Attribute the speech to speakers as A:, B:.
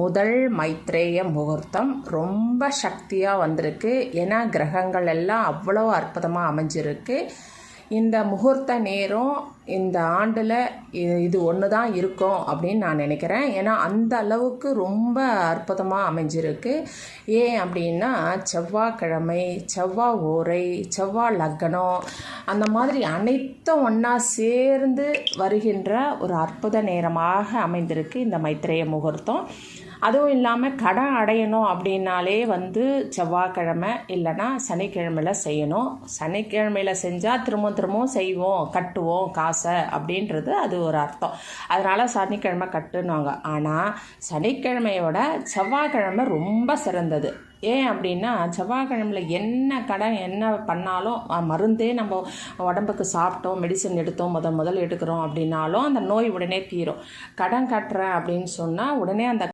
A: முதல் மைத்ரேய முகூர்த்தம் ரொம்ப சக்தியாக வந்திருக்கு. ஏன்னா கிரகங்கள் எல்லாம் அவ்வளோ அற்புதமாக அமைஞ்சிருக்கு. இந்த முகூர்த்த நேரம் இந்த ஆண்டில் இது ஒன்று தான் இருக்கும் அப்படின்னு நான் நினைக்கிறேன். ஏன்னா அந்த அளவுக்கு ரொம்ப அற்புதமாக அமைஞ்சிருக்கு. ஏன் அப்படின்னா செவ்வாய்க்கிழமை, செவ்வாய் ஓரை, செவ்வாய் லக்னம், அந்த மாதிரி அனைத்தும் ஒன்றா சேர்ந்து வருகின்ற ஒரு அற்புத நேரமாக அமைந்திருக்கு இந்த மைத்ரேய முகூர்த்தம். அதுவும் இல்லாமல் கடன் அடையணும் அப்படின்னாலே செவ்வாய்க்கிழமை இல்லைன்னா சனிக்கிழமையில் செய்யணும். சனிக்கிழமையில் செஞ்சால் திரும்பவும் செய்வோம், கட்டுவோம் காசை அப்படின்றது அது ஒரு அர்த்தம். அதனால் சனிக்கிழமை கட்டுனாங்க. ஆனால் சனிக்கிழமையோட செவ்வாய்க்கிழமை ரொம்ப சிறந்தது. ஏன் அப்படின்னா செவ்வாய்க்கிழமையில் என்ன கடன் என்ன பண்ணாலும் மருந்தே நம்ம உடம்புக்கு சாப்பிட்டோம், மெடிசன் எடுத்தோம், முதல் எடுக்கிறோம் அப்படின்னாலும் அந்த நோய் உடனே தீரும். கடன் கட்டுறேன் அப்படின்னு சொன்னால் உடனே அந்த